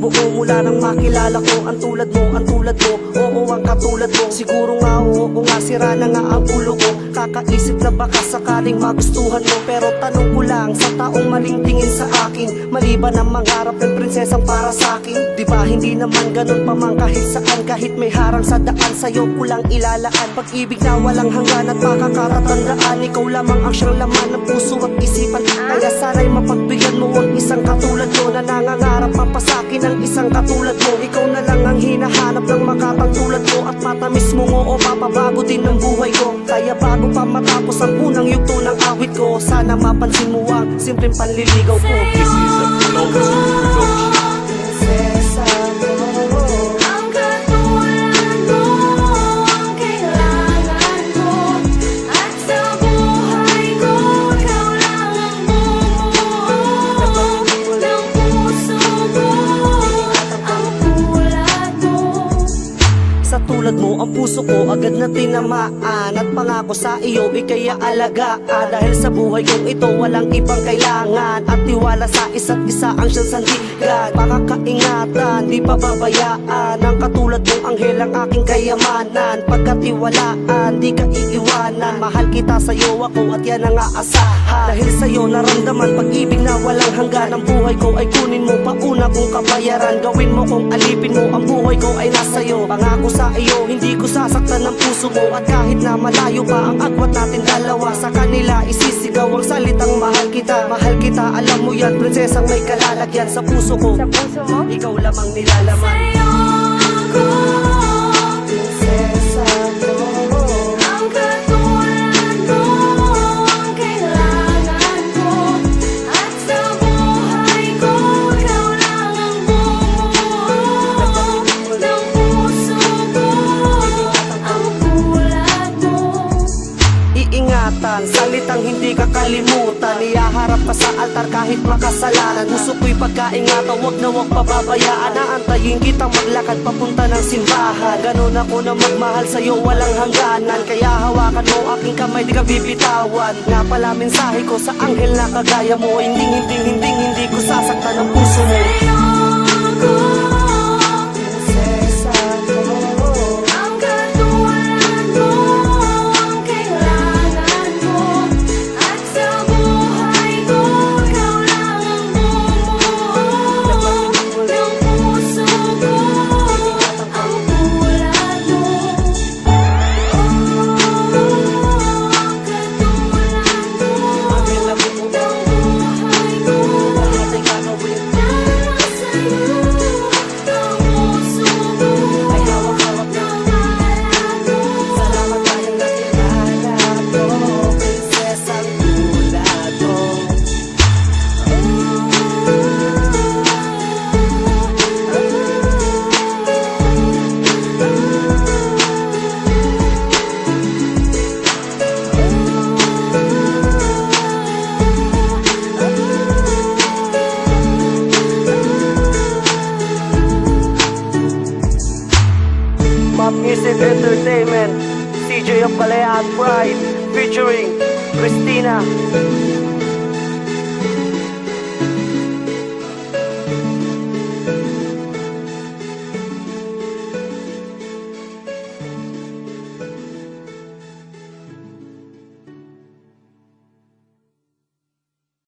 buo mula nang makilala ko. Ang tulad mo, oo ang katulad mo. Siguro nga oo nga, sira na nga ang ulo ko. Kakaisip na baka sakaling magustuhan mo. Pero tanong ko lang, sa taong maling tingin sa akin, mali ba na mangarap ng prinsesang para sa akin? Diba hindi naman ganun pa man kahit saan. Kahit may harang sa daan, sa'yo ko lang ilalaan. Pag-ibig na walang hanggan at makakatatandaan, ikaw lamang ang siyang laman ng puso at isipan. Kaya sana'y mapagbigyan mo ang isang katulad ko, na nangangarap mapasakin ang isang katulad mo. Ikaw na lang ang hinahanap ng makatulad ko, at matamis mo mo o papabago din ng buhay ko. Kaya bago pa matapos ang unang yugto ng awit ko, sana mapansin mo ang simpleng panliligaw ko. This is a Flow 2 production. Prinsesa mo, ang katulad mo ang kailangan ko, at sa buhay ko ikaw lang ang bumuo ng puso ko. Ang tulad mo, sa tulad mo ang puso ko agad na tinamaan, at pangako sa iyo ika'y aalagaan. Dahil sa buhay kong ito walang ibang kailangan, at tiwala sa isa't isa ang siyang sandigan. Pakakaingatan, di pababayaan, ang katulad mong anghel ang aking kayamanan. Pagkatiwalaan, di ka iiwanan, mahal kita sa'yo ako at yan ang aasahan. Dahil sa'yo naramdaman pag-ibig na walang hanggan. Ang buhay ko ay kunin mo, pauna kong kabayaran. Gawin mo kung alipin mo, ang buhay ko ay nasa'yo. Pangako sa iyo, hindi ko sasaktan ng puso mo. At kahit na malayo pa ang agwat natin dalawa, sa kanila isisigaw ang salitang mahal kita. Mahal kita, alam mo yan, prinsesang may kalalagyan sa puso ko. sa puso mo, Ikaw lamang nilalaman. sa'yo ako. Prinsesa mo, Ang katulad mo ang kailangan ko, at sa buhay ko ikaw lang ang bumuo ng puso ko. Ang tulad mo, iingatan, salitang hindi kakalimutan. Iyaharap ka sa altar kahit makasalanan. Puso ko'y pagkaingatan, wag na wag pababayaan. Naantayin kitang maglakad papunta ng simbahan. Ganun ako na magmahal sa'yo, walang hangganan. Kaya hawakan mo aking kamay, di ka bibitawan. Nga pala mensahe ko sa anghel na kagaya mo, hindi ko sasaktan ang puso mo. sa'yo ako. Prinsesa mo, Ang katulad mo ang kailangan ko, at sa buhay ko ikaw lang ang bumuo ng puso ko. Ang tulad mo, ang katulad mo anghel na bumuo ng buhay ko. lahat ay gagawin. Para sa'yo ang puso ko Ay hawak-hawak na salamat dahil nakilala ko, prinsesang tulad mo. Map Music Entertainment, CJ of Kalayaan Pride, featuring Christina.